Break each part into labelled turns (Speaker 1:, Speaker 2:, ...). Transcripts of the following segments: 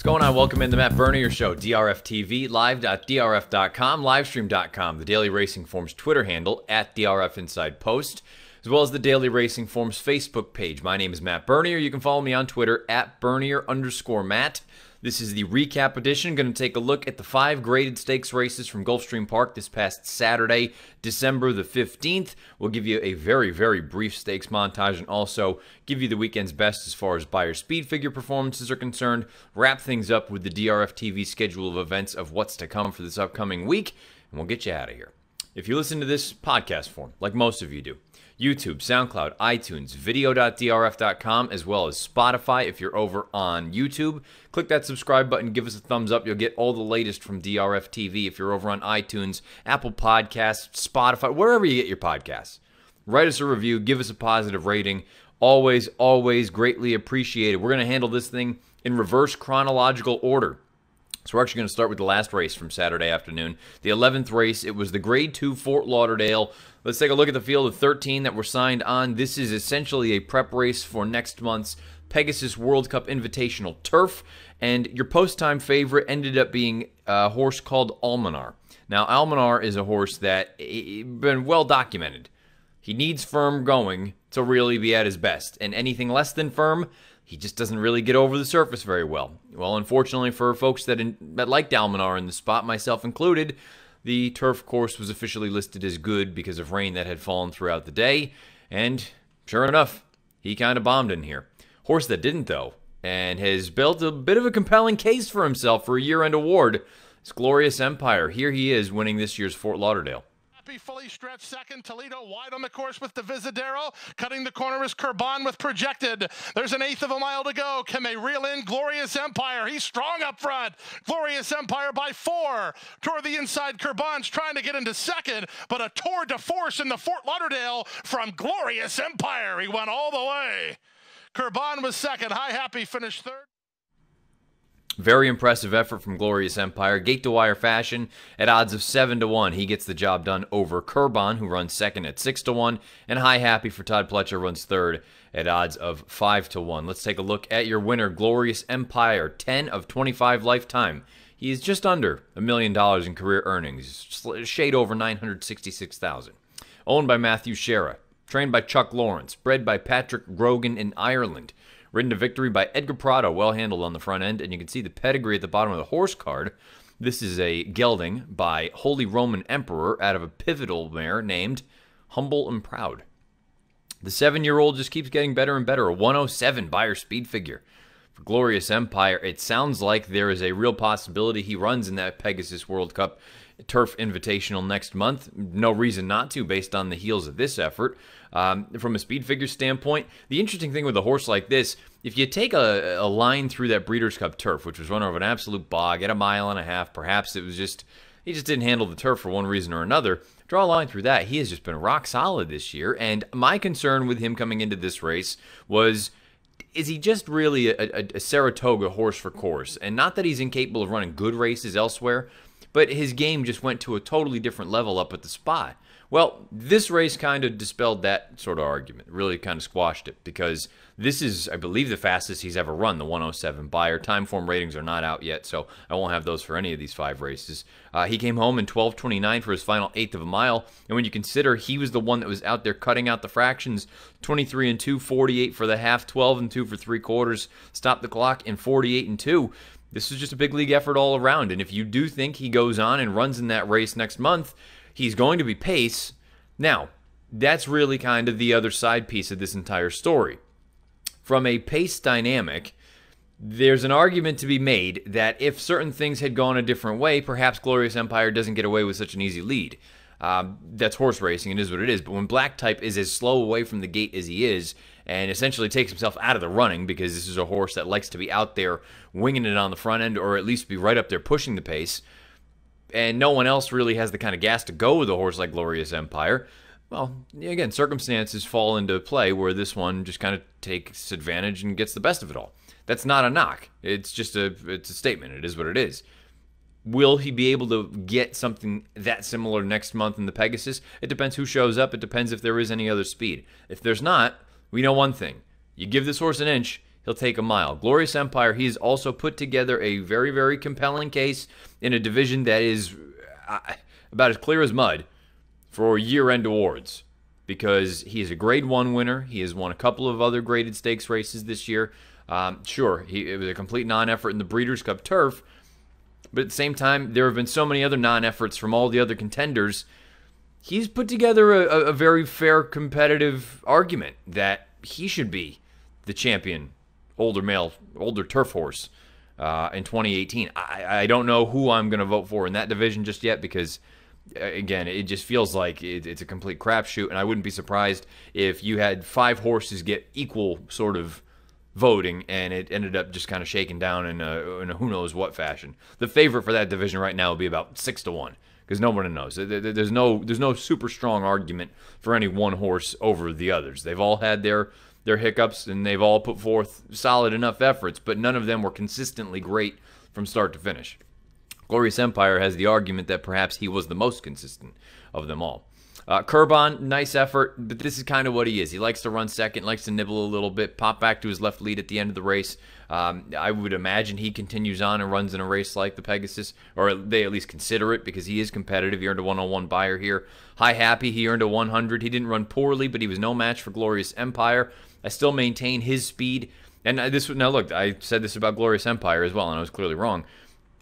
Speaker 1: going on? Welcome in the Matt Bernier Show, DRFTV, live.drf.com, livestream.com, the Daily Racing Form's Twitter handle, @DRF Inside Post, as well as the Daily Racing Form's Facebook page. My name is Matt Bernier. You can follow me on Twitter, @Bernier_Matt. This is the recap edition. Going to take a look at the 5 graded stakes races from Gulfstream Park this past Saturday, December the 15th. We'll give you a very, very brief stakes montage and also give you the weekend's best as far as Beyer speed figure performances are concerned. Wrap things up with the DRFTV schedule of events of what's to come for this upcoming week, and we'll get you out of here. If you listen to this podcast form, like most of you do, YouTube, SoundCloud, iTunes, video.drf.com, as well as Spotify if you're over on YouTube. Click that subscribe button, give us a thumbs up. You'll get all the latest from DRFTV if you're over on iTunes, Apple Podcasts, Spotify, wherever you get your podcasts. Write us a review, give us a positive rating. Always, always greatly appreciated. We're going to handle this thing in reverse chronological order. So we're actually going to start with the last race from Saturday afternoon. The 11th race, it was the Grade 2 Fort Lauderdale. Let's take a look at the field of 13 that were signed on. This is essentially a prep race for next month's Pegasus World Cup Invitational Turf. And your post-time favorite ended up being a horse called Almanar. Now, Almanar is a horse that been well documented. He needs firm going to really be at his best. And anything less than firm, he just doesn't really get over the surface very well. Well, unfortunately for folks that liked Almanar in the spot, myself included, the turf course was officially listed as good because of rain that had fallen throughout the day. And sure enough, he kind of bombed in here. Horse that didn't, though, and has built a bit of a compelling case for himself for a year-end award, is Glorious Empire. Here he is winning this year's Fort Lauderdale.
Speaker 2: Fully stretched second, Toledo wide on the course with the Visadero. Cutting the corner is Kurban with Projected. There's an 1/8 of a mile to go. Can they reel in Glorious Empire? He's strong up front. Glorious Empire by 4. Toward the inside, Kurban's trying to get into second, but a tour de force in the Fort Lauderdale from Glorious Empire. He went all the way. Kurban was second. High Happy finished third.
Speaker 1: Very impressive effort from Glorious Empire. Gate-to-wire fashion at odds of 7-1. He gets the job done over Kurban, who runs second at 6-1. And High Happy for Todd Pletcher runs third at odds of 5-1. Let's take a look at your winner, Glorious Empire, 10 of 25 lifetime. He is just under $1 million in career earnings, a shade over $966,000. Owned by Matthew Shera. Trained by Chuck Lawrence. Bred by Patrick Grogan in Ireland. Ridden to victory by Edgar Prado, well handled on the front end, and you can see the pedigree at the bottom of the horse card. This is a gelding by Holy Roman Emperor out of a pivotal mare named Humble and Proud. The 7-year-old just keeps getting better and better, a 107 Beyer speed figure. For Glorious Empire, it sounds like there is a real possibility he runs in that Pegasus World Cup Turf Invitational next month. No reason not to, based on the heels of this effort. From a speed figure standpoint, the interesting thing with a horse like this, if you take a line through that Breeders' Cup Turf, which was run over an absolute bog at 1.5 miles, perhaps it was just, he just didn't handle the turf for one reason or another. Draw a line through that, he has just been rock solid this year, and my concern with him coming into this race was, is he just really a Saratoga horse for course? And not that he's incapable of running good races elsewhere, but his game just went to a totally different level up at the spot. Well, this race kind of dispelled that sort of argument, really kind of squashed it, because this is, I believe, the fastest he's ever run, the 107 Beyer. Time form ratings are not out yet, so I won't have those for any of these 5 races. He came home in 12:29 for his final 1/8 of a mile, and when you consider he was the one that was out there cutting out the fractions, 23-2, 48 for the half, 12-2 for 3/4, stopped the clock, and 48-2. This is just a big league effort all around, and if you do think he goes on and runs in that race next month, he's going to be pace. Now, that's really kind of the other side piece of this entire story. From a pace dynamic, there's an argument to be made that if certain things had gone a different way, perhaps Glorious Empire doesn't get away with such an easy lead. That's horse racing, it is what it is. But when Black Type is as slow away from the gate as he is, and essentially takes himself out of the running, because this is a horse that likes to be out there winging it on the front end, or at least be right up there pushing the pace, and no one else really has the kind of gas to go with a horse like Glorious Empire, well, again, circumstances fall into play where this one just kind of takes advantage and gets the best of it all. That's not a knock. It's just it's a statement. It is what it is. Will he be able to get something that similar next month in the Pegasus? It depends who shows up. It depends if there is any other speed. If there's not, we know one thing. You give this horse an inch, he'll take a mile. Glorious Empire, he's also put together a very, very compelling case in a division that is about as clear as mud for year-end awards, because he is a Grade 1 winner. He has won a couple of other graded stakes races this year. Sure, it was a complete non-effort in the Breeders' Cup Turf, but at the same time, there have been so many other non-efforts from all the other contenders. He's put together a very fair, competitive argument that he should be the champion older turf horse in 2018. I don't know who I'm going to vote for in that division just yet, because again, it just feels like it's a complete crapshoot, and I wouldn't be surprised if you had 5 horses get equal sort of voting, and it ended up just kind of shaken down in a who knows what fashion. The favorite for that division right now will be about 6-1, because no one knows. There's no super strong argument for any one horse over the others. They've all had their hiccups, and they've all put forth solid enough efforts, but none of them were consistently great from start to finish. Glorious Empire has the argument that perhaps he was the most consistent of them all. Kurban, nice effort, but this is kind of what he is. He likes to run second, likes to nibble a little bit, pop back to his left lead at the end of the race. I would imagine he continues on and runs in a race like the Pegasus, or they at least consider it, because he is competitive. He earned a 101 buyer here. High Happy, he earned a 100. He didn't run poorly, but he was no match for Glorious Empire. I still maintain his speed. And now look, I said this about Glorious Empire as well, and I was clearly wrong.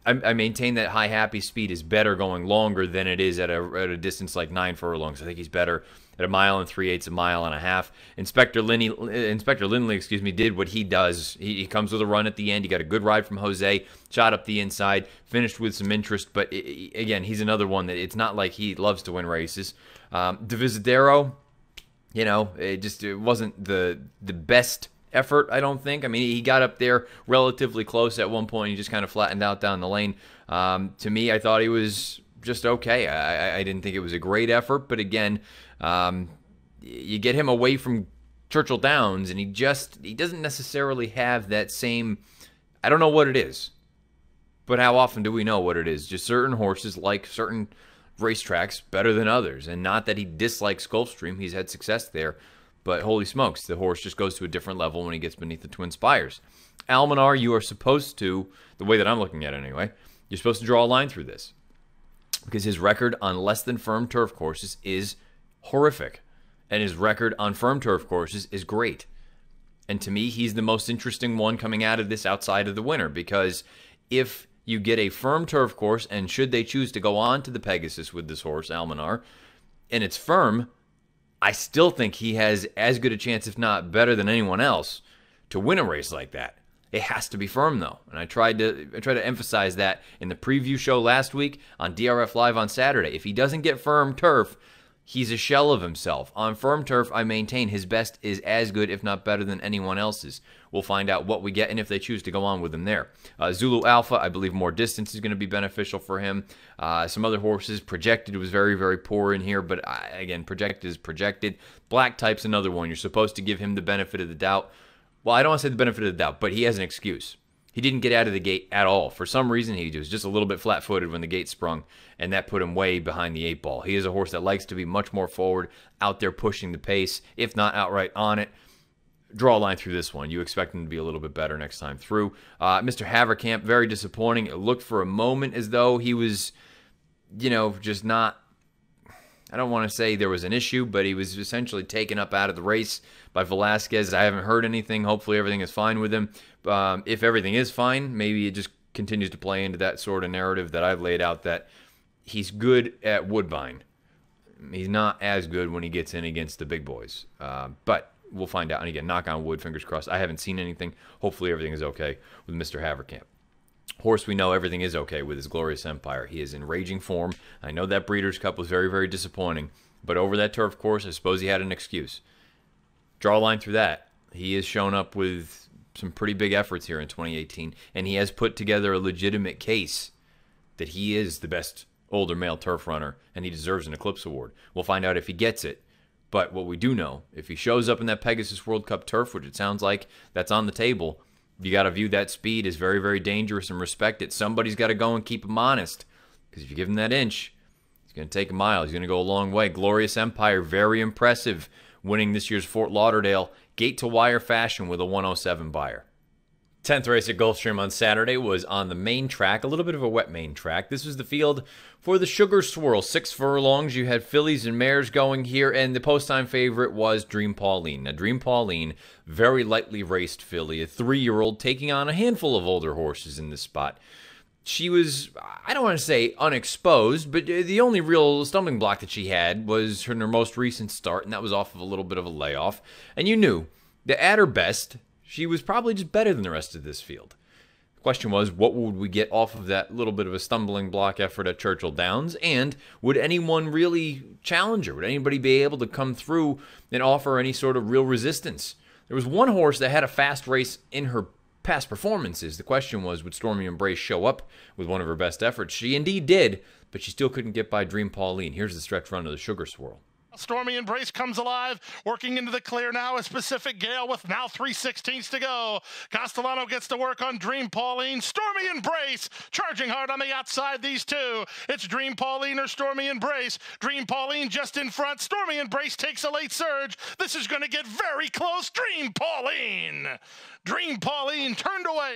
Speaker 1: I maintain that High Happy speed is better going longer than it is at a distance like 9 furlongs. I think he's better at a mile and 3/8, a mile and a half. Inspector Lindley, did what he does. He comes with a run at the end. He got a good ride from Jose, shot up the inside, finished with some interest. But again, he's another one that it's not like he loves to win races. Divisadero, it wasn't the best effort, I don't think. I mean, he got up there relatively close at one point. He just kind of flattened out down the lane. To me, I thought he was just okay. I didn't think it was a great effort, but again, you get him away from Churchill Downs, and he doesn't necessarily have that same, I don't know what it is, but how often do we know what it is? Just certain horses like certain racetracks better than others, and not that he dislikes Gulfstream. He's had success there. But holy smokes, the horse just goes to a different level when he gets beneath the Twin Spires. Almanar, you are supposed to, the way that I'm looking at it anyway, you're supposed to draw a line through this, because his record on less than firm turf courses is horrific, and his record on firm turf courses is great. And to me, he's the most interesting one coming out of this outside of the winner, because if you get a firm turf course, and should they choose to go on to the Pegasus with this horse, Almanar, and it's firm, I still think he has as good a chance, if not better than anyone else, to win a race like that. It has to be firm, though. And I tried to emphasize that in the preview show last week on DRF Live on Saturday. If he doesn't get firm turf, he's a shell of himself. On firm turf, I maintain his best is as good, if not better, than anyone else's. We'll find out what we get and if they choose to go on with him there. Zulu Alpha, I believe more distance is going to be beneficial for him. Some other horses, Projected was very, very poor in here, but again, Projected is Projected. Black Type's another one. You're supposed to give him the benefit of the doubt. Well, I don't want to say the benefit of the doubt, but he has an excuse. He didn't get out of the gate at all. For some reason, he was just a little bit flat-footed when the gate sprung, and that put him way behind the 8 ball. He is a horse that likes to be much more forward, out there pushing the pace, if not outright on it. Draw a line through this one. You expect him to be a little bit better next time through. Mr. Haverkamp, very disappointing. It looked for a moment as though he was, just not, I don't want to say there was an issue, but he was essentially taken up out of the race by Velasquez. I haven't heard anything. Hopefully everything is fine with him. If everything is fine, maybe it just continues to play into that sort of narrative that I've laid out, that he's good at Woodbine. He's not as good when he gets in against the big boys. But we'll find out. And again, knock on wood, fingers crossed. I haven't seen anything. Hopefully everything is okay with Mr. Haverkamp. Horse we know everything is okay with is Glorious Empire. He is in raging form. I know that Breeders' Cup was very, very disappointing. But over that turf course, I suppose he had an excuse. Draw a line through that. He has shown up with some pretty big efforts here in 2018, and he has put together a legitimate case that he is the best older male turf runner, and he deserves an Eclipse Award. We'll find out if he gets it. But what we do know, if he shows up in that Pegasus World Cup turf, which it sounds like that's on the table, you got to view that speed as very, very dangerous and respect it. Somebody's got to go and keep him honest, because if you give him that inch, he's going to take a mile. He's going to go a long way. Glorious Empire, very impressive, winning this year's Fort Lauderdale, gate-to-wire fashion with a 107 buyer. 10th race at Gulfstream on Saturday was on the main track, a little bit of a wet main track. This was the field for the Sugar Swirl. 6 furlongs. You had fillies and mares going here, and the post-time favorite was Dream Pauline. Now, Dream Pauline, very lightly raced filly, a 3-year-old taking on a handful of older horses in this spot. She was, I don't want to say unexposed, but the only real stumbling block that she had was her most recent start, and that was off of a little bit of a layoff. And you knew that at her best, she was probably just better than the rest of this field. The question was, what would we get off of that little bit of a stumbling block effort at Churchill Downs? And would anyone really challenge her? Would anybody be able to come through and offer any sort of real resistance? There was one horse that had a fast race in her past performances. The question was, would Stormy Embrace show up with one of her best efforts? She indeed did, but she still couldn't get by Dream Pauline. Here's the stretch run of the Sugar Swirl.
Speaker 2: Stormy Embrace comes alive, working into the clear now. A Pacific Gale with now 3/16 to go. Castellano gets to work on Dream Pauline. Stormy Embrace charging hard on the outside, these two. It's Dream Pauline or Stormy Embrace. Dream Pauline just in front. Stormy Embrace takes a late surge. This is going to get very close. Dream Pauline. Dream Pauline turned away.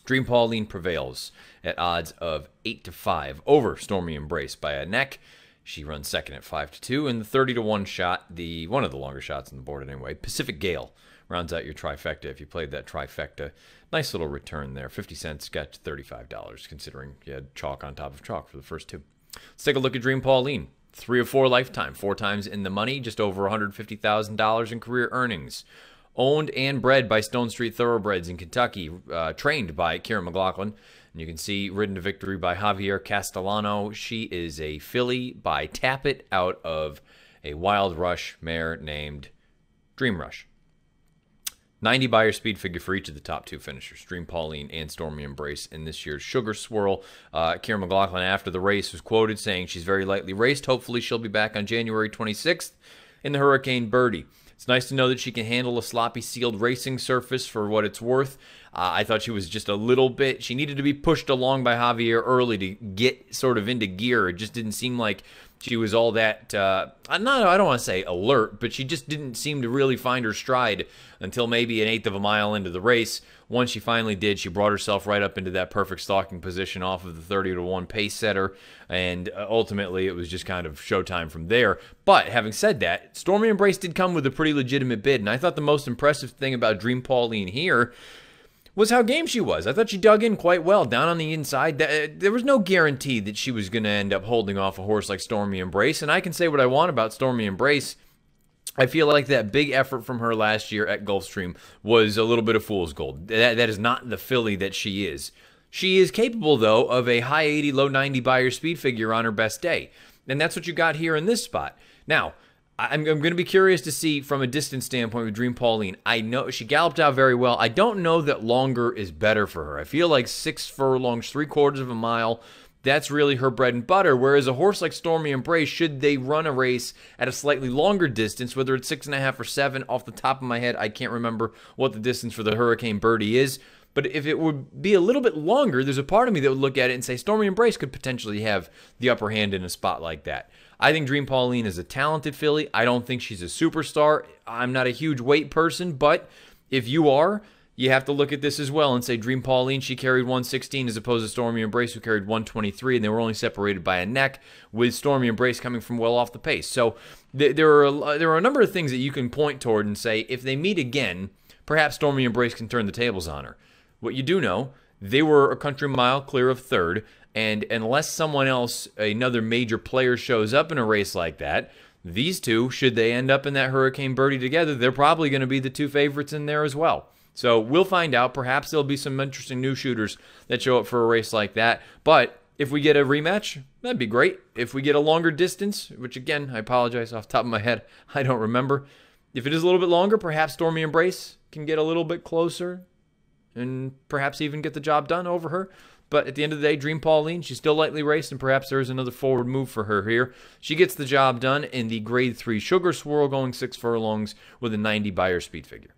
Speaker 1: Dream Pauline prevails at odds of 8-5 over Stormy Embrace by a neck. She runs second at 5-2, and the 30-1 shot, one of the longer shots on the board anyway, Pacific Gale, rounds out your trifecta. If you played that trifecta, nice little return there. 50 cents got to $35, considering you had chalk on top of chalk for the first two. Let's take a look at Dream Pauline. 3 of 4 lifetime, 4 times in the money, just over $150,000 in career earnings. Owned and bred by Stone Street Thoroughbreds in Kentucky, trained by Kieran McLaughlin. And you can see ridden to victory by Javier Castellano. She is a filly by Tappet out of a Wild Rush mare named Dream Rush. 90 buyer speed figure for each of the top 2 finishers, Dream Pauline and Stormy Embrace in this year's Sugar Swirl. Kieran McLaughlin, after the race, was quoted saying she's very lightly raced. Hopefully she'll be back on January 26th in the Hurricane Birdie. It's nice to know that she can handle a sloppy sealed racing surface for what it's worth. I thought she was just a little bit, she needed to be pushed along by Javier early to get sort of into gear. It just didn't seem like she was all that, I don't want to say alert, but she just didn't seem to really find her stride until maybe 1/8 of a mile into the race. Once she finally did, she brought herself right up into that perfect stalking position off of the 30-1 pace setter, and ultimately it was just kind of showtime from there. But having said that, Stormy Embrace did come with a pretty legitimate bid, and I thought the most impressive thing about Dream Pauline here was how game she was. I thought she dug in quite well down on the inside. There was no guarantee that she was going to end up holding off a horse like Stormy Embrace, and I can say what I want about Stormy Embrace. I feel like that big effort from her last year at Gulfstream was a little bit of fool's gold. That is not the filly that she is. She is capable, though, of a high 80, low 90 buyer speed figure on her best day, and that's what you got here in this spot. Now, I'm going to be curious to see from a distance standpoint with Dream Pauline. I know she galloped out very well. I don't know that longer is better for her. I feel like 6 furlongs, 3/4 of a mile, that's really her bread and butter. Whereas a horse like Stormy Embrace, should they run a race at a slightly longer distance, whether it's 6.5 or 7, off the top of my head, I can't remember what the distance for the Hurricane Birdie is. But if it would be a little bit longer, there's a part of me that would look at it and say Stormy Embrace could potentially have the upper hand in a spot like that. I think Dream Pauline is a talented filly. I don't think she's a superstar. I'm not a huge weight person, but if you are, you have to look at this as well and say Dream Pauline, she carried 116 as opposed to Stormy Embrace, who carried 123, and they were only separated by a neck, with Stormy Embrace coming from well off the pace. So there are a number of things that you can point toward and say if they meet again, perhaps Stormy Embrace can turn the tables on her. What you do know, they were a country mile clear of third, and unless someone else, another major player, shows up in a race like that, these two, should they end up in that Hurricane Birdie together, they're probably going to be the 2 favorites in there as well. So we'll find out. Perhaps there'll be some interesting new shooters that show up for a race like that. But if we get a rematch, that'd be great. If we get a longer distance, which again, I apologize, off the top of my head, I don't remember. If it is a little bit longer, perhaps Stormy Embrace can get a little bit closer and perhaps even get the job done over her. But at the end of the day, Dream Pauline, she's still lightly raced, and perhaps there is another forward move for her here. She gets the job done in the Grade 3 Sugar Swirl, going 6 furlongs with a 90 buyer speed figure.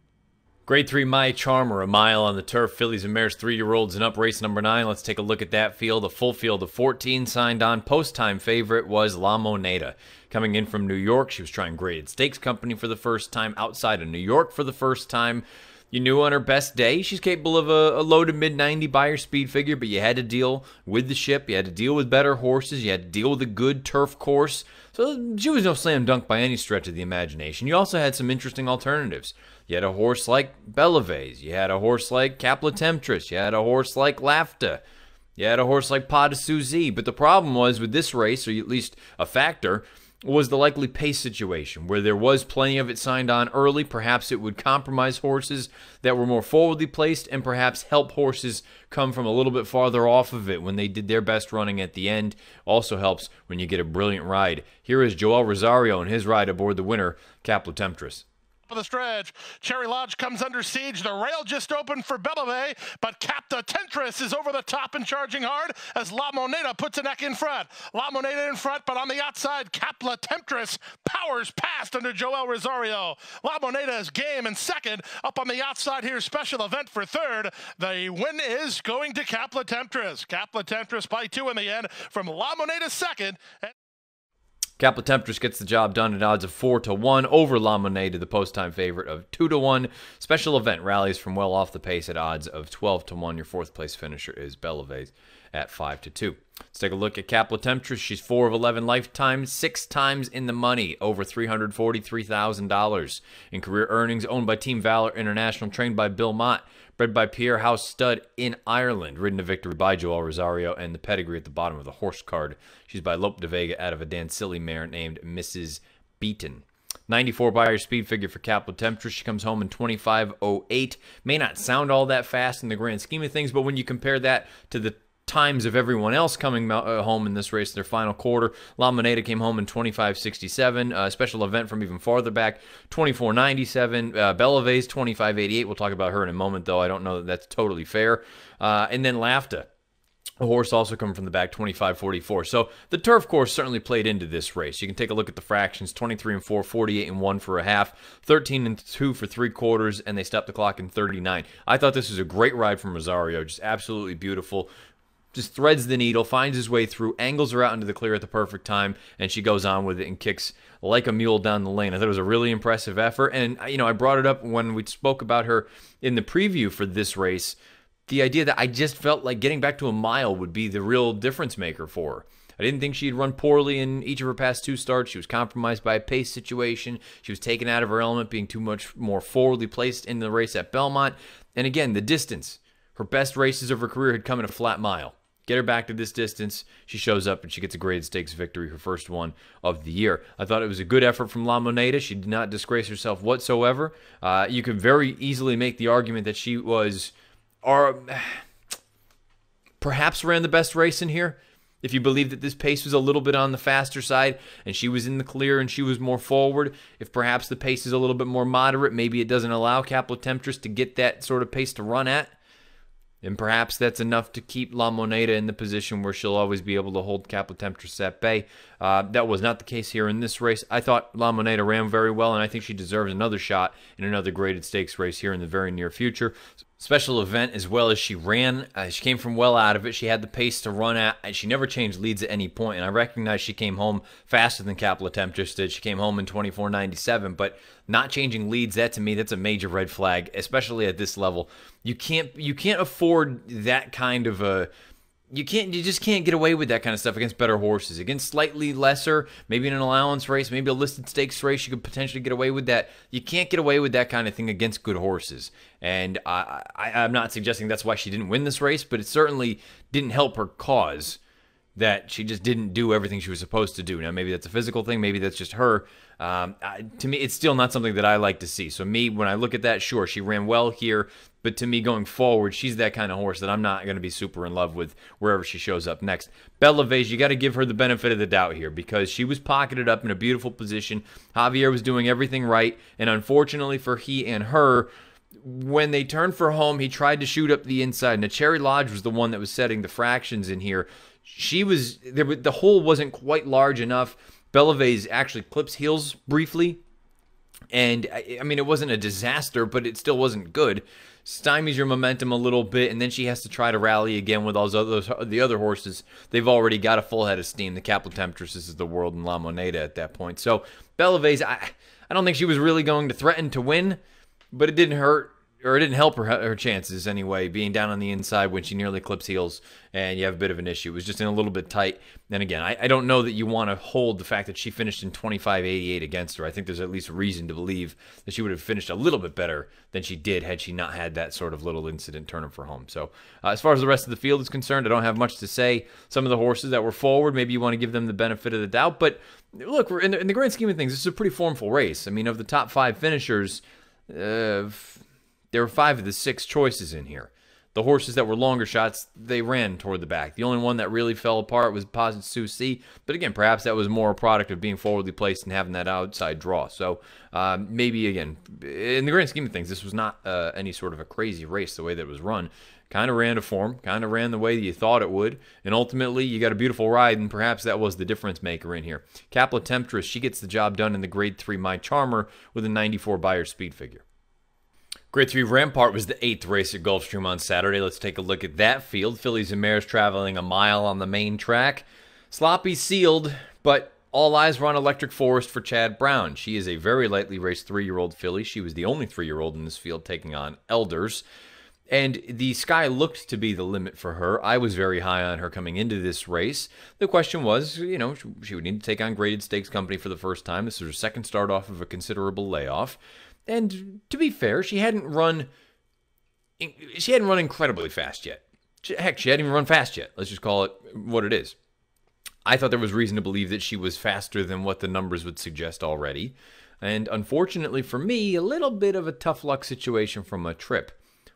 Speaker 1: Grade 3 My Charmer, a mile on the turf, fillies and mares, 3-year-olds and up, race number 9. Let's take a look at that field. A full field of 14 signed on. Post-time favorite was La Moneda. Coming in from New York, she was trying Graded Stakes Company for the first time, outside of New York for the first time. You knew on her best day she's capable of a low to mid 90 Beyer speed figure, but you had to deal with the ship, you had to deal with better horses, you had to deal with a good turf course. So she was no slam dunk by any stretch of the imagination. You also had some interesting alternatives. You had a horse like Bellevais, you had a horse like Capla Temptress, you had a horse like Lafta, you had a horse like Pas de Souzy. But the problem was with this race, or at least a factor, was the likely pace situation, where there was plenty of it signed on early. Perhaps it would compromise horses that were more forwardly placed and perhaps help horses come from a little bit farther off of it when they did their best running at the end. Also helps when you get a brilliant ride. Here is Joel Rosario and his ride aboard the winner, Capla Temptress.
Speaker 2: For the stretch, Cherry Lodge comes under siege. The rail just opened for Bellevais, but Capta Temptress is over the top and charging hard as La Moneda puts a neck in front. La Moneda in front, but on the outside, Capla Temptress powers past under Joel Rosario. La Moneda is game in second. Up on the outside here, Special Event for third. The win is going to Capla Temptress. Capla Temptress by 2 in the end from La Moneda second.
Speaker 1: Capla Temptress gets the job done at odds of 4-1 over La Moneda, the post-time favorite of 2-1. Special Event rallies from well off the pace at odds of 12-1. Your fourth place finisher is Bellevais at 5-2. Let's take a look at Capla Temptress. She's 4 of 11 lifetimes, 6 times in the money, over $343,000 in career earnings, owned by Team Valor International, trained by Bill Mott. Bred by Pierre House Stud in Ireland, ridden to victory by Joel Rosario, and the pedigree at the bottom of the horse card. She's by Lope de Vega out of a Dancilli mare named Mrs. Beaton. 94 Beyer speed figure for Capla Temptress. She comes home in 25:08. May not sound all that fast in the grand scheme of things, but when you compare that to the times of everyone else coming home in this race, their final quarter, La Moneda came home in 25:67. Special Event from even farther back, 24:97. Bellevais, 25:88. We'll talk about her in a moment, though. I don't know that that's totally fair. And then Lafta, a horse also coming from the back, 25:44. So the turf course certainly played into this race. You can take a look at the fractions: 23-4, 48-1 for a half, 13-2 for 3/4, and they stopped the clock in 39. I thought this was a great ride from Rosario, just absolutely beautiful. Just threads the needle, finds his way through, angles her out into the clear at the perfect time, and she goes on with it and kicks like a mule down the lane. I thought it was a really impressive effort, and I brought it up when we spoke about her in the preview for this race, the idea that I just felt like getting back to a mile would be the real difference maker for her. I didn't think she'd run poorly in each of her past 2 starts. She was compromised by a pace situation. She was taken out of her element, being too much more forwardly placed in the race at Belmont. And again, the distance. Her best races of her career had come in a flat mile. Get her back to this distance. She shows up and she gets a graded stakes victory, her first one of the year. I thought it was a good effort from La Moneda. She did not disgrace herself whatsoever. You could very easily make the argument that she was, or perhaps ran the best race in here. If you believe that this pace was a little bit on the faster side and she was in the clear and she was more forward, if perhaps the pace is a little bit more moderate, maybe it doesn't allow Capla Temptress to get that sort of pace to run at. And perhaps that's enough to keep La Moneda in the position where she'll always be able to hold Capla Temptress at bay. That was not the case here in this race. I thought La Moneda ran very well, and I think she deserves another shot in another graded stakes race here in the very near future. Special Event, as well as she ran, she came from well out of it. She had the pace to run at, and she never changed leads at any point. And I recognize she came home faster than Capla Temptress did. She came home in 24:97, but not changing leads, that to me, that's a major red flag, especially at this level. You can't afford that kind of a. You just can't get away with that kind of stuff against better horses. Against slightly lesser, maybe in an allowance race, maybe a listed stakes race, you could potentially get away with that. You can't get away with that kind of thing against good horses. And I'm not suggesting that's why she didn't win this race, but it certainly didn't help her cause that she just didn't do everything she was supposed to do. Now, maybe that's a physical thing. Maybe that's just her. To me, it's still not something that I like to see. So me, when I look at that, sure, she ran well here. But to me, going forward, she's that kind of horse that I'm not going to be super in love with wherever she shows up next. Bellevais, you got to give her the benefit of the doubt here because she was pocketed up in a beautiful position. Javier was doing everything right. And unfortunately for he and her, when they turned for home, he tried to shoot up the inside. Now, Cherry Lodge was the one that was setting the fractions in here. The hole wasn't quite large enough. Bellevais actually clips heels briefly. And, I mean, it wasn't a disaster, but it still wasn't good. Stymies your momentum a little bit, and then she has to try to rally again with all the other horses. They've already got a full head of steam. The Capla Temptresses of the world and La Moneda at that point. So, Bellevais, I don't think she was really going to threaten to win, but it didn't hurt or it didn't help her chances anyway, being down on the inside when she nearly clips heels and you have a bit of an issue. It was just in a little bit tight. And again, I don't know that you want to hold the fact that she finished in 25.88 against her. I think there's at least reason to believe that she would have finished a little bit better than she did had she not had that sort of little incident turn her for home. So as far as the rest of the field is concerned, I don't have much to say. Some of the horses that were forward, maybe you want to give them the benefit of the doubt. But look, we're in the grand scheme of things, this is a pretty formful race. I mean, of the top 5 finishers, there were 5 of the 6 choices in here. The horses that were longer shots, they ran toward the back. The only one that really fell apart was Posit Susi. But again, perhaps that was more a product of being forwardly placed and having that outside draw. So maybe, again, in the grand scheme of things, this was not any sort of a crazy race the way that it was run. Kind of ran to form, kind of ran the way that you thought it would. And ultimately, you got a beautiful ride, and perhaps that was the difference maker in here. Capla Temptress, she gets the job done in the Grade 3 My Charmer with a 94 Beyer speed figure. Grade 3 Rampart was the 8th race at Gulfstream on Saturday. Let's take a look at that field. Fillies and mares traveling a mile on the main track. Sloppy sealed, but all eyes were on Electric Forest for Chad Brown. She is a very lightly raced 3-year-old filly. She was the only 3-year-old in this field taking on elders. And the sky looked to be the limit for her. I was very high on her coming into this race. The question was, you know, she would need to take on Graded Stakes Company for the first time. This was her second start off of a considerable layoff. And to be fair, she hadn't run incredibly fast yet. Heck, she hadn't even run fast yet. Let's just call it what it is. I thought there was reason to believe that she was faster than what the numbers would suggest already. And unfortunately for me, a little bit of a tough luck situation from a trip.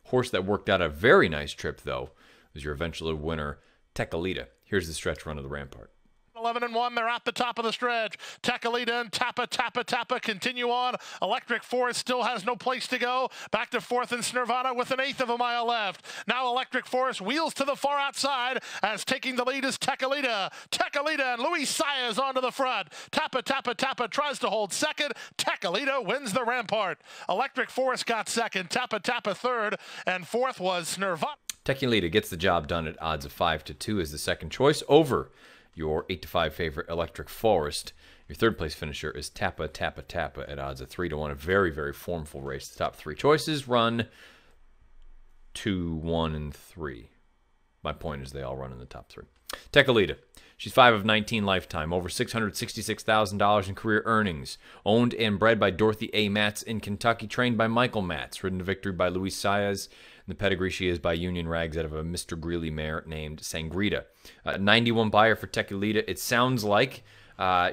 Speaker 1: Horse that worked out a very nice trip, though, was your eventual winner, Tecalita. Here's the stretch run of the Rampart.
Speaker 2: 11-1, they're at the top of the stretch. Tecalita and Tappa continue on. Electric Forest still has no place to go. Back to 4th and Nirvana with an 1/8 of a mile left. Now Electric Forest wheels to the far outside as taking the lead is Tecalita. Tecalita and Luis Saez onto the front. Tappa tries to hold second. Tecalita wins the Rampart. Electric Forest got second. Tappa third, and 4th was Nirvana.
Speaker 1: Tecalita gets the job done at odds of 5-2 as the second choice over your 8-5 favorite Electric Forest. Your third place finisher is Tappa at odds of 3-1. A very, very formful race. The top 3 choices run 2, 1, and 3. My point is they all run in the top 3. Tecalita. She's 5 of 19 lifetime, over $666,000 in career earnings. Owned and bred by Dorothy A. Matz in Kentucky, trained by Michael Matz. Ridden to victory by Luis Saez. The pedigree she is by Union Rags out of a Mr. Greeley mare named Sangrita. 91 Beyer for Tecalita. It sounds like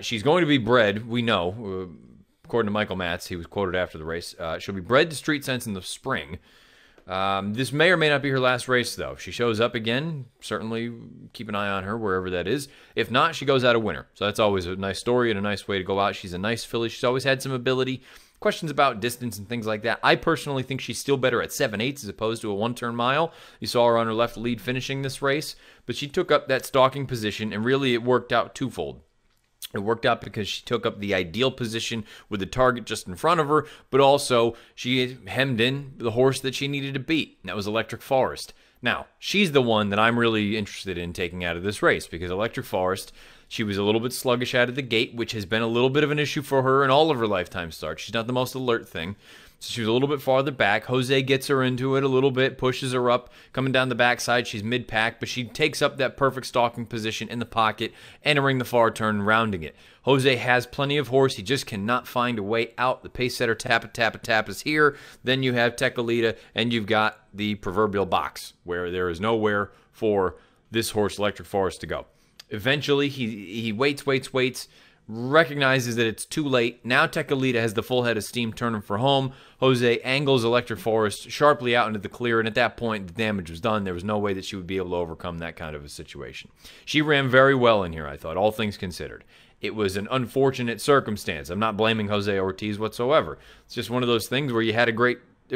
Speaker 1: she's going to be bred, we know, according to Michael Matz, he was quoted after the race. She'll be bred to Street Sense in the spring. This may or may not be her last race, though. If she shows up again, certainly keep an eye on her wherever that is. If not, she goes out a winner. So that's always a nice story and a nice way to go out. She's a nice filly. She's always had some ability. Questions about distance and things like that. I personally think she's still better at 7/8 as opposed to a 1-turn mile. You saw her on her left lead finishing this race, but she took up that stalking position, and really it worked out twofold. It worked out because she took up the ideal position with the target just in front of her, but also she hemmed in the horse that she needed to beat, and that was Electric Forest. Now, she's the one that I'm really interested in taking out of this race because Electric Forest, she was a little bit sluggish out of the gate, which has been a little bit of an issue for her in all of her lifetime starts. She's not the most alert thing. So she was a little bit farther back. Jose gets her into it a little bit, pushes her up. Coming down the backside, she's mid-pack, but she takes up that perfect stalking position in the pocket, entering the far turn and rounding it. Jose has plenty of horse. He just cannot find a way out. The pace setter Tappa is here. Then you have Tecalita, and you've got the proverbial box where there is nowhere for this horse, Electric Forest, to go. Eventually, he waits, recognizes that it's too late. Now Tecalita has the full head of steam turning for home. Jose angles Electric Forest sharply out into the clear, and at that point, the damage was done. There was no way that she would be able to overcome that kind of a situation. She ran very well in here, I thought, all things considered. It was an unfortunate circumstance. I'm not blaming Jose Ortiz whatsoever. It's just one of those things where it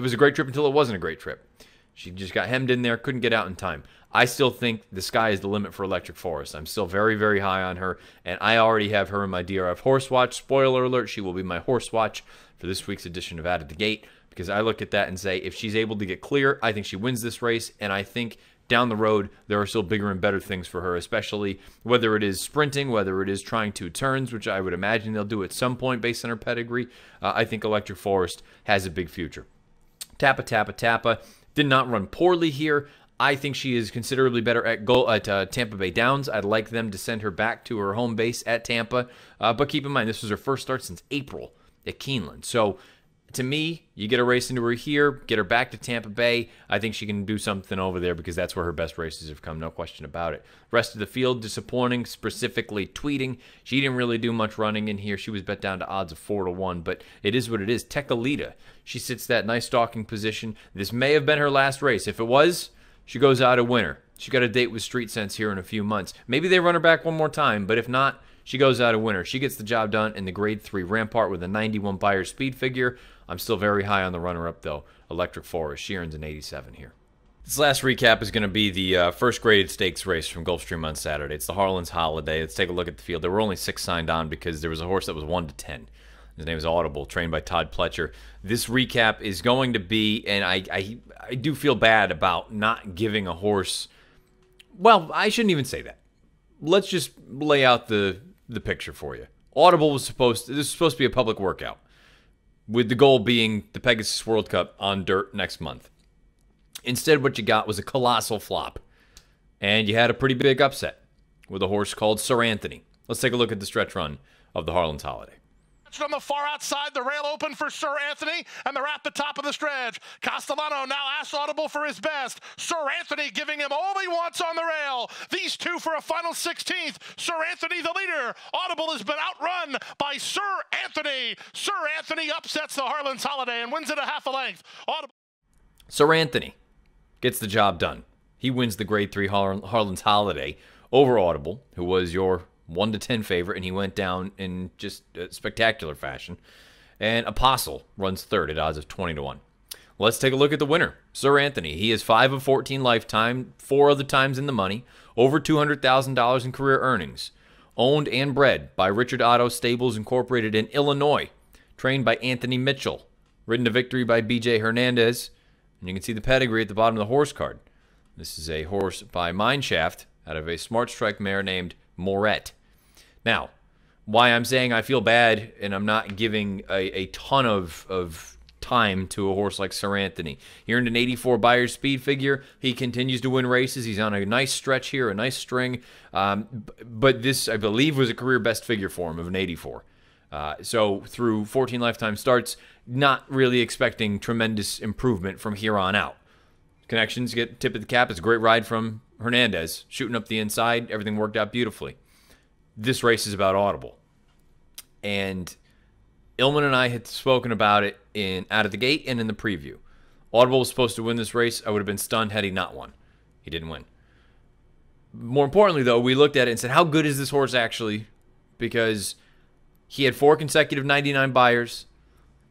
Speaker 1: was a great trip until it wasn't a great trip. She just got hemmed in there, couldn't get out in time. I still think the sky is the limit for Electric Forest. I'm still very, very high on her, and I already have her in my DRF Horse Watch. Spoiler alert, she will be my Horse Watch for this week's edition of Out of the Gate, because I look at that and say, if she's able to get clear, I think she wins this race, and I think down the road, there are still bigger and better things for her, especially whether it is sprinting, whether it is trying 2 turns, which I would imagine they'll do at some point based on her pedigree. I think Electric Forest has a big future. Tappa, Tappa, Tappa did not run poorly here. I think she is considerably better at Tampa Bay Downs. I'd like them to send her back to her home base at Tampa. But keep in mind, this was her first start since April at Keeneland. So to me, you get a race into her here, get her back to Tampa Bay. I think she can do something over there because that's where her best races have come, no question about it. Rest of the field, disappointing, specifically Tweeting. She didn't really do much running in here. She was bet down to odds of 4-1, but it is what it is. Tecalita, she sits that nice stalking position. This may have been her last race. If it was, she goes out a winner. She got a date with Street Sense here in a few months. Maybe they run her back one more time, but if not, she goes out a winner. She gets the job done in the Grade 3 Rampart with a 91 Beyer speed figure. I'm still very high on the runner-up, though. Electric Forest. She earns an 87 here. This last recap is going to be the first graded stakes race from Gulfstream on Saturday. It's the Harlan's Holiday. Let's take a look at the field. There were only 6 signed on because there was a horse that was 1-10. His name is Audible, trained by Todd Pletcher. This recap is going to be, and I do feel bad about not giving a horse. Well, I shouldn't even say that. Let's just lay out the picture for you. Audible was this was supposed to be a public workout, with the goal being the Pegasus World Cup on dirt next month. Instead, what you got was a colossal flop, and you had a pretty big upset with a horse called Sir Anthony. Let's take a look at the stretch run of the Harlan's Holiday.
Speaker 2: On the far outside, the rail open for Sir Anthony, and they're at the top of the stretch. Castellano now asks Audible for his best. Sir Anthony giving him all he wants on the rail. These two for a final 16th. Sir Anthony the leader. Audible has been outrun by Sir Anthony. Sir Anthony upsets the Harlan's Holiday and wins it a half a length. Audible.
Speaker 1: Sir Anthony gets the job done. He wins the Grade 3 Harlan's Holiday over Audible, who was your 1-10 favorite, and he went down in just spectacular fashion. And Apostle runs third at odds of 20-1. Let's take a look at the winner, Sir Anthony. He is 5 of 14 lifetime, 4 other times in the money, over $200,000 in career earnings. Owned and bred by Richard Otto Stables Incorporated in Illinois. Trained by Anthony Mitchell. Ridden to victory by B.J. Hernandez. And you can see the pedigree at the bottom of the horse card. This is a horse by Mineshaft out of a Smart Strike mare named Moret. Now, why I'm saying I feel bad and I'm not giving a ton of time to a horse like Sir Anthony. He earned an 84 Beyer speed figure. He continues to win races. He's on a nice stretch here, a nice string. But this, I believe, was a career best figure for him of an 84. So through 14 lifetime starts, not really expecting tremendous improvement from here on out. Connections get tip of the cap. It's a great ride from Hernandez. Shooting up the inside. Everything worked out beautifully. This race is about Audible. And Illman and I had spoken about it out of the gate and in the preview. Audible was supposed to win this race. I would have been stunned had he not won. He didn't win. More importantly, though, we looked at it and said, how good is this horse actually? Because he had 4 consecutive 99 Beyers.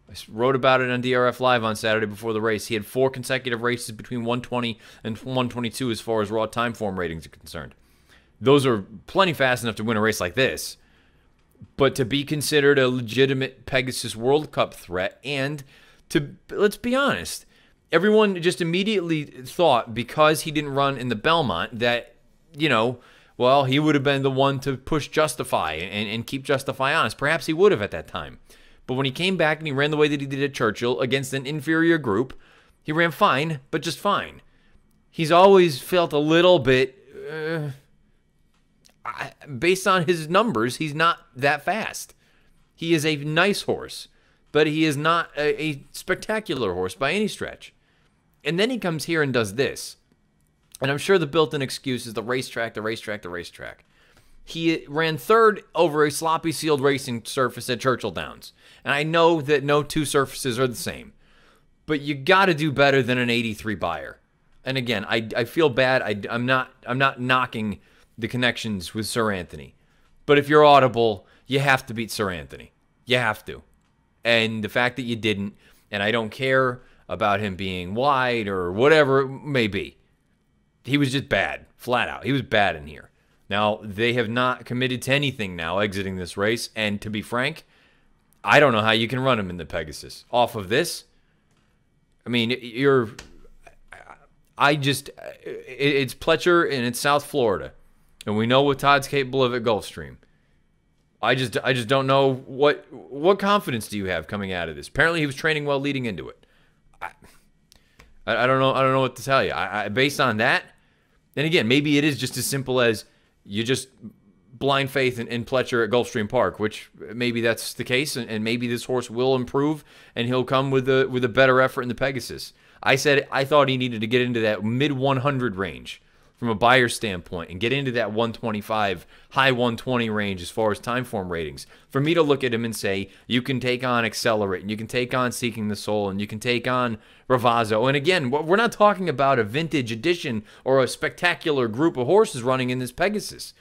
Speaker 1: I wrote about it on DRF Live on Saturday before the race. He had 4 consecutive races between 120 and 122 as far as raw time form ratings are concerned. Those are plenty fast enough to win a race like this. But to be considered a legitimate Pegasus World Cup threat, and to, let's be honest, everyone just immediately thought because he didn't run in the Belmont that, you know, well, he would have been the one to push Justify and keep Justify honest. Perhaps he would have at that time. But when he came back and he ran the way that he did at Churchill against an inferior group, he ran fine, but just fine. He's always felt a little bit... based on his numbers, he's not that fast. He is a nice horse, but he is not a spectacular horse by any stretch. And then he comes here and does this. And I'm sure the built-in excuse is the racetrack, the racetrack, the racetrack. He ran third over a sloppy sealed racing surface at Churchill Downs. And I know that no two surfaces are the same. But you got to do better than an 83 Beyer. And again, I feel bad. I'm not knocking the connections with Sir Anthony. But if you're Audible, you have to beat Sir Anthony. You have to. And the fact that you didn't, and I don't care about him being wide or whatever it may be. He was just bad, flat out. He was bad in here. Now, they have not committed to anything now exiting this race, and to be frank, I don't know how you can run him in the Pegasus. Off of this, I mean, it's Pletcher and it's South Florida. And we know what Todd's capable of at Gulfstream. I just don't know what confidence do you have coming out of this. Apparently he was training well leading into it. I don't know. I don't know what to tell you. Based on that, and again, maybe it is just as simple as you just blind faith in Pletcher at Gulfstream Park, which maybe that's the case, and maybe this horse will improve and he'll come with a better effort in the Pegasus. I said I thought he needed to get into that mid 100 range from a buyer standpoint and get into that 125, high 120 range as far as time form ratings. For me to look at him and say, you can take on Accelerate, and you can take on Seeking the Soul, and you can take on Bravazzo. And again, we're not talking about a vintage edition or a spectacular group of horses running in this Pegasus.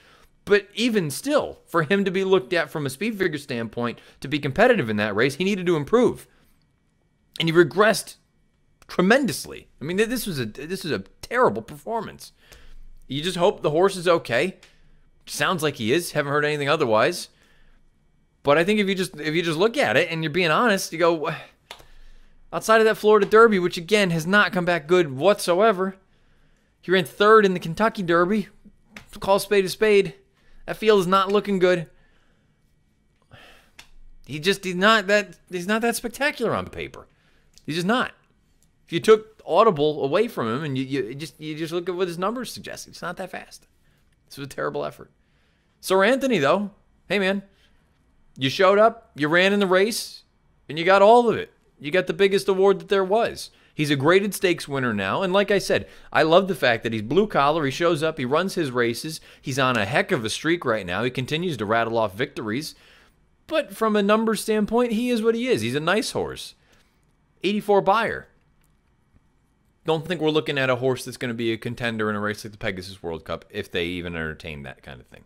Speaker 1: But even still, for him to be looked at from a speed figure standpoint to be competitive in that race, he needed to improve. And he regressed tremendously. I mean, this was a terrible performance. You just hope the horse is okay. Sounds like he is. Haven't heard anything otherwise. But I think if you just look at it and you're being honest, you go, outside of that Florida Derby, which again has not come back good whatsoever. He ran third in the Kentucky Derby. Call spade a spade. That field is not looking good. He's not that spectacular on paper. He's just not. If you took Audible away from him and you just look at what his numbers suggest, it's not that fast. This was a terrible effort. Sir Anthony, though, hey man, you showed up, you ran in the race, and you got all of it. You got the biggest award that there was. He's a graded stakes winner now, and like I said, I love the fact that he's blue collar. He shows up, he runs his races. He's on a heck of a streak right now. He continues to rattle off victories. But from a numbers standpoint, he is what he is. He's a nice horse. 84 buyer. Don't think we're looking at a horse that's going to be a contender in a race like the Pegasus World Cup if they even entertain that kind of thing.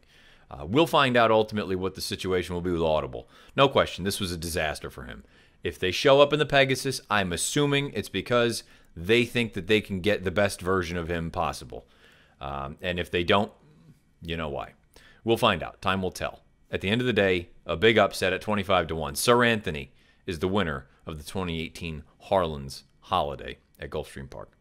Speaker 1: We'll find out ultimately what the situation will be with Audible. No question, this was a disaster for him. If they show up in the Pegasus, I'm assuming it's because they think that they can get the best version of him possible. And if they don't, you know why. We'll find out. Time will tell. At the end of the day, a big upset at 25-1. Sir Anthony is the winner of the 2018 Harlan's Holiday at Gulfstream Park.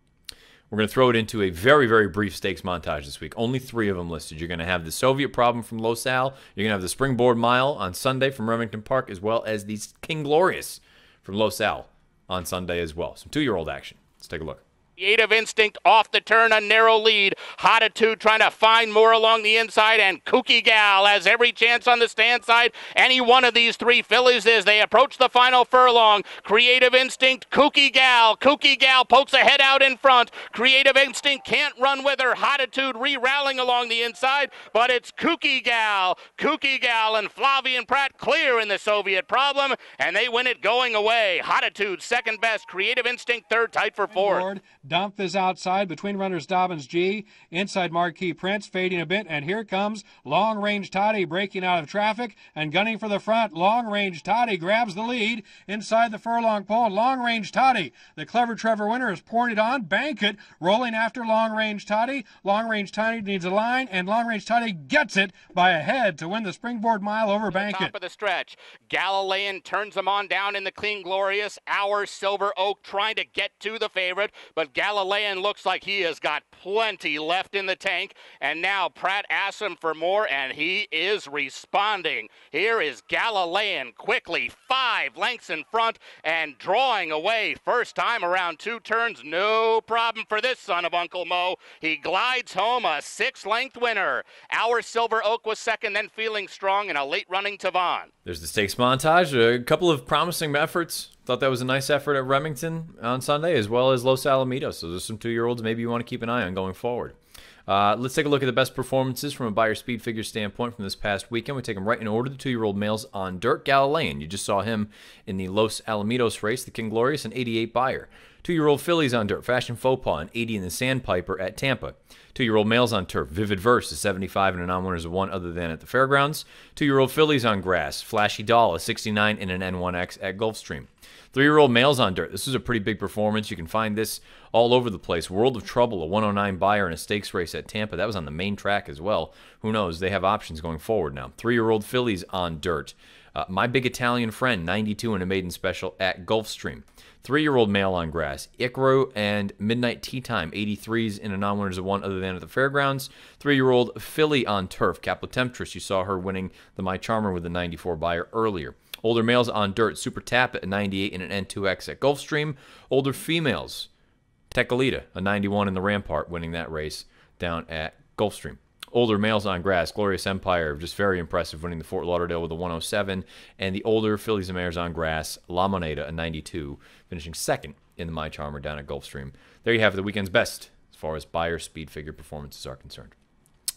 Speaker 1: We're going to throw it into a very, very brief stakes montage this week. Only 3 of them listed. You're going to have the Soviet Problem from Lauderdale. You're going to have the Springboard Mile on Sunday from Remington Park, as well as the King Glorious from Lauderdale on Sunday as well. Some 2-year-old action. Let's take a look.
Speaker 3: Creative Instinct off the turn, a narrow lead. Hottitude trying to find more along the inside, and Kooky Gal has every chance on the stand side. Any one of these 3 fillies as they approach the final furlong. Creative Instinct, Kooky Gal. Kooky Gal pokes a head out in front. Creative Instinct can't run with her. Hottitude re-rallying along the inside, but it's Kooky Gal. Kooky Gal and Flavian Pratt clear in the Soviet Problem, and they win it going away. Hottitude second best. Creative Instinct third, tight for fourth.
Speaker 4: Dump is outside between runners Dobbins G, inside Marquis Prince, fading a bit, and here comes Long Range Toddy breaking out of traffic and gunning for the front. Long Range Toddy grabs the lead inside the furlong pole. Long Range Toddy, the Clever Trevor winner, is pouring it on. Bank it, rolling after Long Range Toddy. Long Range Toddy needs a line, and Long Range Toddy gets it by a head to win the Springboard Mile over Bank it.
Speaker 3: Top of the stretch, Galilean turns them on down in the Clean Glorious. Our Silver Oak trying to get to the favorite, but Galilean looks like he has got plenty left in the tank, and now Pratt asks him for more, and he is responding. Here is Galilean quickly 5 lengths in front and drawing away first time around 2 turns. No problem for this son of Uncle Mo. He glides home a 6-length winner. Our Silver Oak was second, then Feeling Strong, and a late running Tavon.
Speaker 1: There's the stakes montage. A couple of promising efforts. Thought that was a nice effort at Remington on Sunday, as well as Los Alamitos. So there's some 2-year-olds maybe you want to keep an eye on going forward. Let's take a look at the best performances from a buyer speed figure standpoint from this past weekend. We take them right in order. The 2-year-old males on dirt. Galilean, you just saw him in the Los Alamitos race. The King Glorious, an 88 buyer. 2-year-old fillies on dirt. Fashion Faux Pas, an 80 in the Sandpiper at Tampa. 2-year-old males on turf. Vivid Verse, a 75 and a non-winners of 1 other than at the fairgrounds. 2-year-old fillies on grass. Flashy Doll, a 69 and an N1X at Gulfstream. 3-year-old males on dirt. This was a pretty big performance. You can find this all over the place. World of Trouble, a 109 buyer in a stakes race at Tampa. That was on the main track as well. Who knows? They have options going forward now. 3-year-old fillies on dirt. My Big Italian Friend, 92 in a maiden special at Gulfstream. 3-year-old male on grass. Ikaru and Midnight Tea Time, 83s in a non-winners of 1 other than at the fairgrounds. 3-year-old filly on turf. Capotemptress, you saw her winning the My Charmer with a 94 buyer earlier. Older males on dirt. Super Tap at 98 in an N2X at Gulfstream. Older females. Tecalita, a 91 in the Rampart, winning that race down at Gulfstream. Older males on grass, Glorious Empire, just very impressive, winning the Fort Lauderdale with a 107. And the older fillies and mares on grass, La Moneda, a 92, finishing second in the My Charmer down at Gulfstream. There you have the weekend's best as far as Beyer speed figure performances are concerned.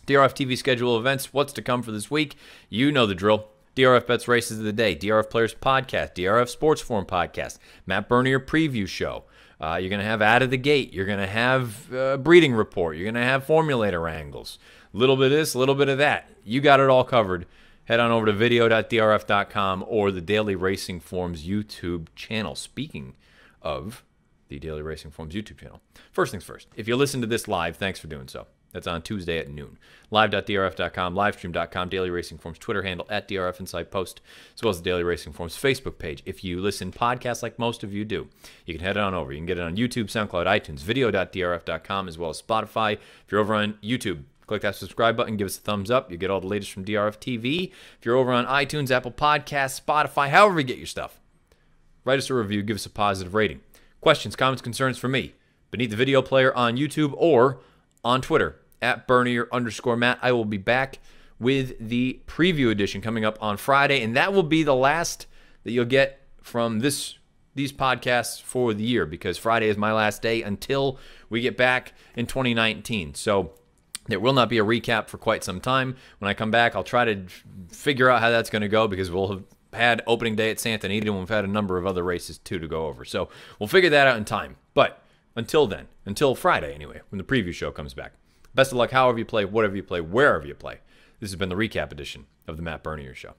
Speaker 1: DRFTV schedule of events, what's to come for this week? You know the drill. DRF Bets Races of the Day, DRF Players Podcast, DRF Sports Forum Podcast, Matt Bernier Preview Show. You're going to have Out of the Gate. You're going to have a breeding report. You're going to have formulator angles. A little bit of this, a little bit of that. You got it all covered. Head on over to video.drf.com or the Daily Racing Forms YouTube channel. Speaking of the Daily Racing Forms YouTube channel, first things first, if you listen to this live, thanks for doing so. That's on Tuesday at noon. Live.drf.com, livestream.com, Daily Racing Forms Twitter handle at DRF Inside Post, as well as the Daily Racing Forms Facebook page. If you listen podcasts like most of you do, you can head on over. You can get it on YouTube, SoundCloud, iTunes, video.drf.com, as well as Spotify. If you're over on YouTube, click that subscribe button, give us a thumbs up. You get all the latest from DRF TV. If you're over on iTunes, Apple Podcasts, Spotify, however you get your stuff, write us a review, give us a positive rating. Questions, comments, concerns for me beneath the video player on YouTube or on Twitter at Bernier_Matt. I will be back with the preview edition coming up on Friday, and that will be the last that you'll get from these podcasts for the year, because Friday is my last day until we get back in 2019. So there will not be a recap for quite some time. When I come back, I'll try to figure out how that's going to go, because we'll have had opening day at Santa Anita, and we've had a number of other races too to go over. So we'll figure that out in time. But until then, until Friday anyway, when the preview show comes back, best of luck however you play, whatever you play, wherever you play. This has been the recap edition of the Matt Bernier Show.